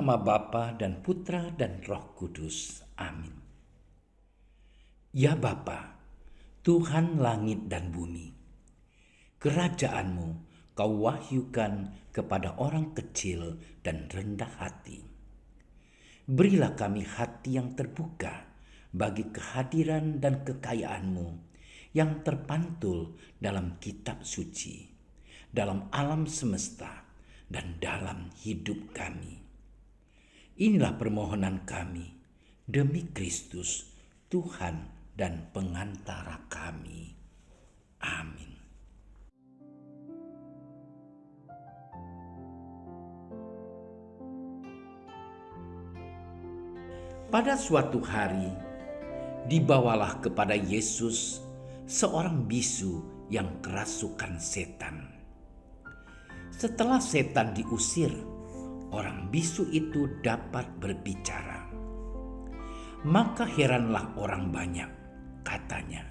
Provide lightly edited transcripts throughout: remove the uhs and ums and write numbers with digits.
nama Bapa dan Putra dan Roh Kudus. Amin. Ya Bapa, Tuhan langit dan bumi, kerajaan-Mu Kau wahyukan kepada orang kecil dan rendah hati. Berilah kami hati yang terbuka bagi kehadiran dan kekayaan-Mu yang terpantul dalam kitab suci, dalam alam semesta, dan dalam hidup kami. Inilah permohonan kami demi Kristus, Tuhan dan pengantara kami. Amin. Pada suatu hari, dibawalah kepada Yesus seorang bisu yang kerasukan setan. Setelah setan diusir, orang bisu itu dapat berbicara. Maka heranlah orang banyak, katanya,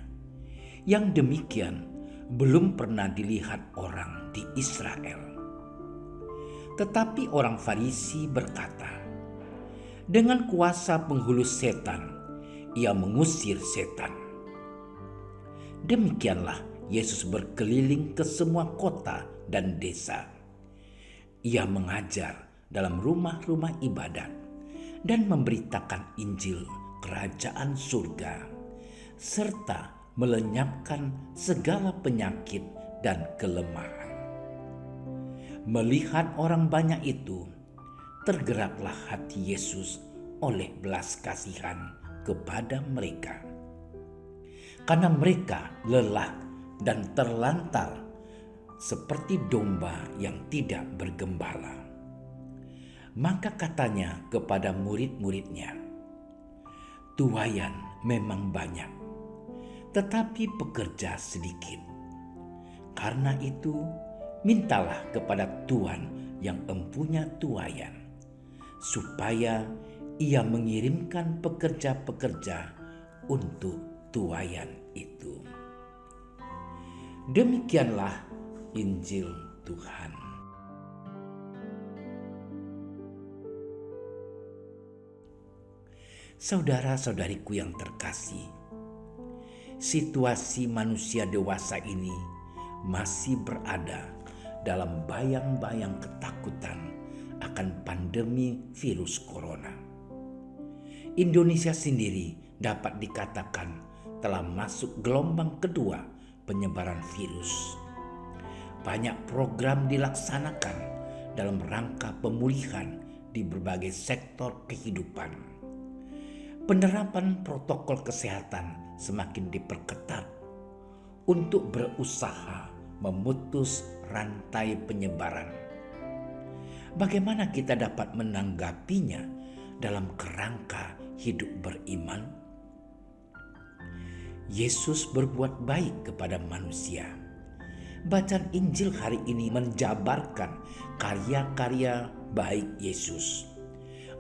yang demikian belum pernah dilihat orang di Israel. Tetapi orang Farisi berkata, dengan kuasa penghulu setan, ia mengusir setan. Demikianlah Yesus berkeliling ke semua kota dan desa. Ia mengajar dalam rumah-rumah ibadat dan memberitakan Injil kerajaan surga, serta melenyapkan segala penyakit dan kelemahan. Melihat orang banyak itu, tergeraklah hati Yesus oleh belas kasihan kepada mereka, karena mereka lelah dan terlantar seperti domba yang tidak bergembala. Maka katanya kepada murid-muridnya, tuaian memang banyak, tetapi pekerja sedikit. Karena itu, mintalah kepada Tuhan yang empunya tuaian, supaya ia mengirimkan pekerja-pekerja untuk tuaian itu. Demikianlah Injil Tuhan. Saudara-saudariku yang terkasih, situasi manusia dewasa ini masih berada dalam bayang-bayang ketakutan akan pandemi virus corona. Indonesia sendiri dapat dikatakan telah masuk gelombang kedua penyebaran virus. Banyak program dilaksanakan dalam rangka pemulihan di berbagai sektor kehidupan. Penerapan protokol kesehatan semakin diperketat untuk berusaha memutus rantai penyebaran. Bagaimana kita dapat menanggapinya dalam kerangka hidup beriman? Yesus berbuat baik kepada manusia. Bacaan Injil hari ini menjabarkan karya-karya baik Yesus,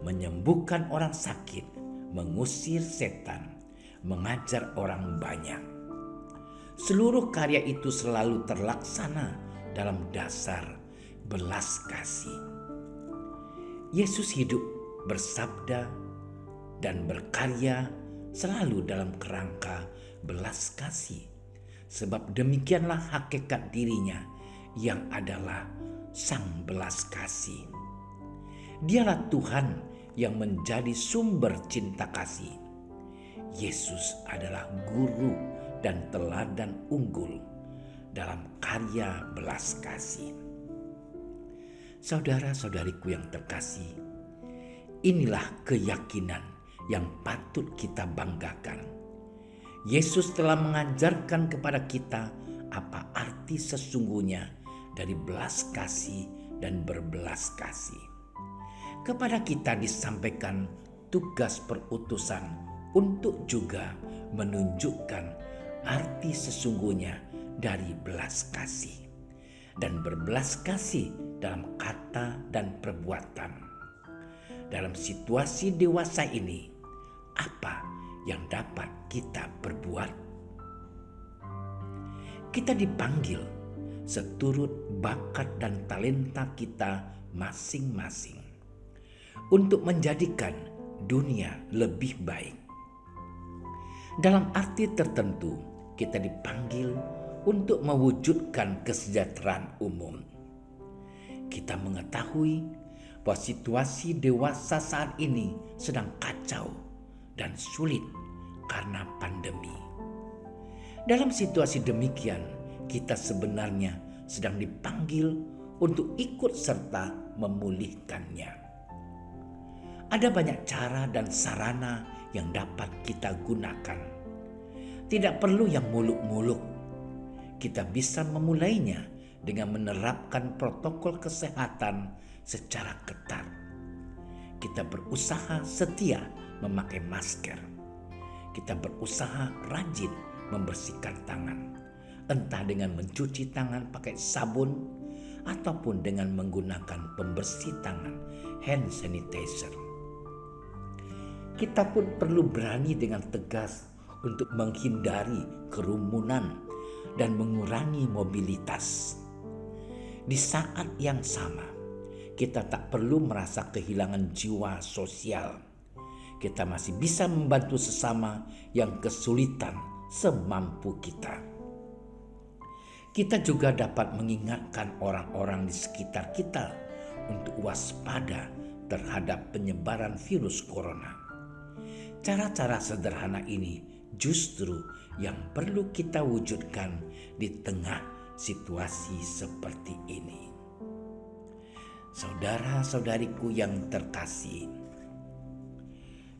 menyembuhkan orang sakit, mengusir setan, mengajar orang banyak. Seluruh karya itu selalu terlaksana dalam dasar belas kasih. Yesus hidup, bersabda, dan berkarya selalu dalam kerangka belas kasih, sebab demikianlah hakikat dirinya yang adalah sang belas kasih. Dialah Tuhan yang menjadi sumber cinta kasih. Yesus adalah guru dan teladan unggul dalam karya belas kasih. Saudara-saudariku yang terkasih, inilah keyakinan yang patut kita banggakan. Yesus telah mengajarkan kepada kita apa arti sesungguhnya dari belas kasih dan berbelas kasih. Kepada kita disampaikan tugas perutusan untuk juga menunjukkan arti sesungguhnya dari belas kasih dan berbelas kasih dalam kata dan perbuatan. Dalam situasi dewasa ini, apa yang dapat kita perbuat? Kita dipanggil seturut bakat dan talenta kita masing-masing. untuk menjadikan dunia lebih baik. Dalam arti tertentu, kita dipanggil untuk mewujudkan kesejahteraan umum. Kita mengetahui bahwa situasi dewasa saat ini sedang kacau dan sulit karena pandemi. Dalam situasi demikian, kita sebenarnya sedang dipanggil untuk ikut serta memulihkannya. Ada banyak cara dan sarana yang dapat kita gunakan. Tidak perlu yang muluk-muluk. Kita bisa memulainya dengan menerapkan protokol kesehatan secara ketat. Kita berusaha setia memakai masker. Kita berusaha rajin membersihkan tangan, entah dengan mencuci tangan pakai sabun ataupun dengan menggunakan pembersih tangan hand sanitizer. Kita pun perlu berani dengan tegas untuk menghindari kerumunan dan mengurangi mobilitas. Di saat yang sama, kita tak perlu merasa kehilangan jiwa sosial. Kita masih bisa membantu sesama yang kesulitan semampu kita. Kita juga dapat mengingatkan orang-orang di sekitar kita untuk waspada terhadap penyebaran virus corona. Cara-cara sederhana ini justru yang perlu kita wujudkan di tengah situasi seperti ini. Saudara-saudariku yang terkasih,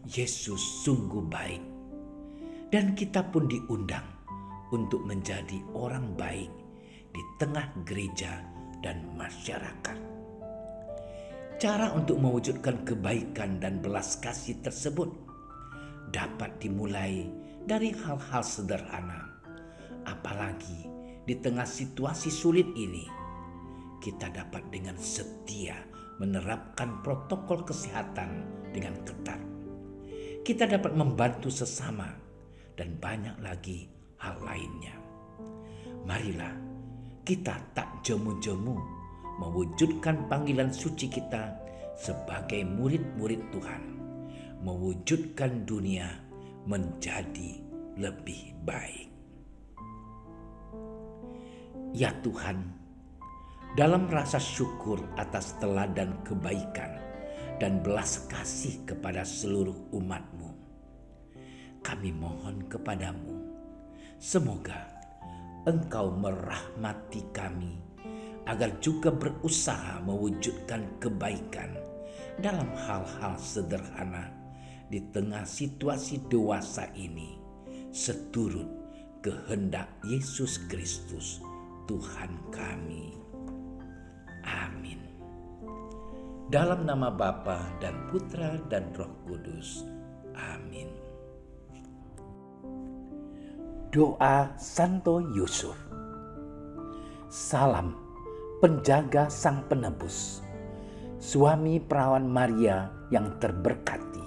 Yesus sungguh baik dan kita pun diundang untuk menjadi orang baik di tengah gereja dan masyarakat. Cara untuk mewujudkan kebaikan dan belas kasih tersebut dapat dimulai dari hal-hal sederhana. Apalagi di tengah situasi sulit ini, kita dapat dengan setia menerapkan protokol kesehatan dengan ketat. Kita dapat membantu sesama dan banyak lagi hal lainnya. Marilah kita tak jemu-jemu mewujudkan panggilan suci kita sebagai murid-murid Tuhan, mewujudkan dunia menjadi lebih baik. Ya Tuhan, dalam rasa syukur atas teladan kebaikan dan belas kasih kepada seluruh umat-Mu, kami mohon kepadamu, semoga Engkau merahmati kami agar juga berusaha mewujudkan kebaikan dalam hal-hal sederhana di tengah situasi dewasa ini, seturut kehendak Yesus Kristus Tuhan kami. Amin. Dalam nama Bapa dan Putra dan Roh Kudus. Amin. Doa Santo Yusuf. Salam penjaga Sang Penebus, suami perawan Maria yang terberkati.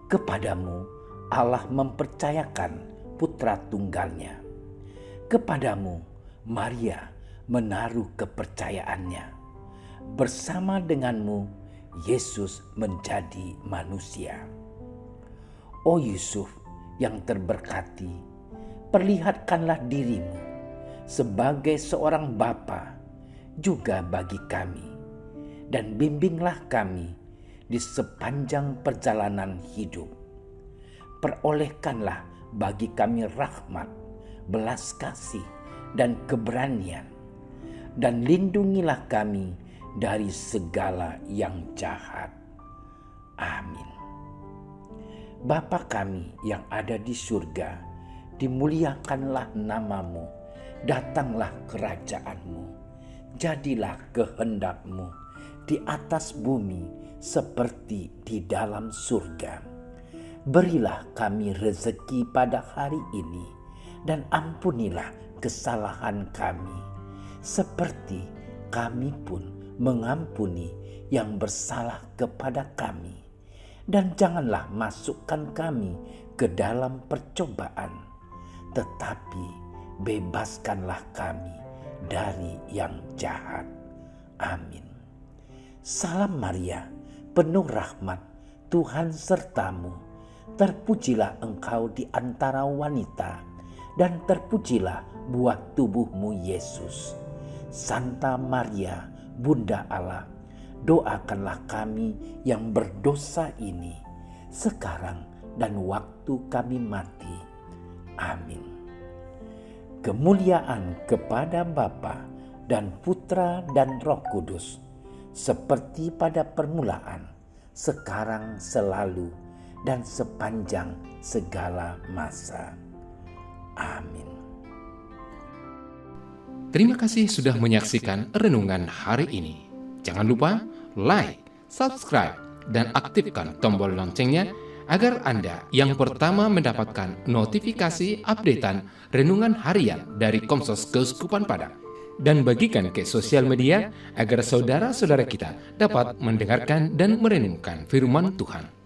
Kepadamu Allah mempercayakan putra tunggalnya. Kepadamu Maria menaruh kepercayaannya. Bersama denganmu Yesus menjadi manusia. O Yusuf yang terberkati, perlihatkanlah dirimu sebagai seorang bapa juga bagi kami, dan bimbinglah kami di sepanjang perjalanan hidup. Perolehkanlah bagi kami rahmat, belas kasih, dan keberanian, dan lindungilah kami dari segala yang jahat. Amin. Bapa kami yang ada di surga, dimuliakanlah namamu, datanglah kerajaanmu, jadilah kehendak-Mu di atas bumi seperti di dalam surga. Berilah kami rezeki pada hari ini, dan ampunilah kesalahan kami, seperti kami pun mengampuni yang bersalah kepada kami. Dan janganlah masukkan kami ke dalam percobaan, tetapi bebaskanlah kami dari yang jahat. Amin. Salam Maria, penuh rahmat, Tuhan sertamu. Terpujilah engkau di antara wanita, dan terpujilah buah tubuhmu Yesus. Santa Maria, Bunda Allah, doakanlah kami yang berdosa ini, sekarang dan waktu kami mati. Amin. Kemuliaan kepada Bapa dan Putra dan Roh Kudus, seperti pada permulaan, sekarang, selalu, dan sepanjang segala masa. Amin. Terima kasih sudah menyaksikan renungan hari ini. Jangan lupa like, subscribe, dan aktifkan tombol loncengnya agar Anda yang pertama mendapatkan notifikasi updatean renungan harian dari Komsos Keuskupan Padang. Dan bagikan ke sosial media agar saudara-saudara kita dapat mendengarkan dan merenungkan firman Tuhan.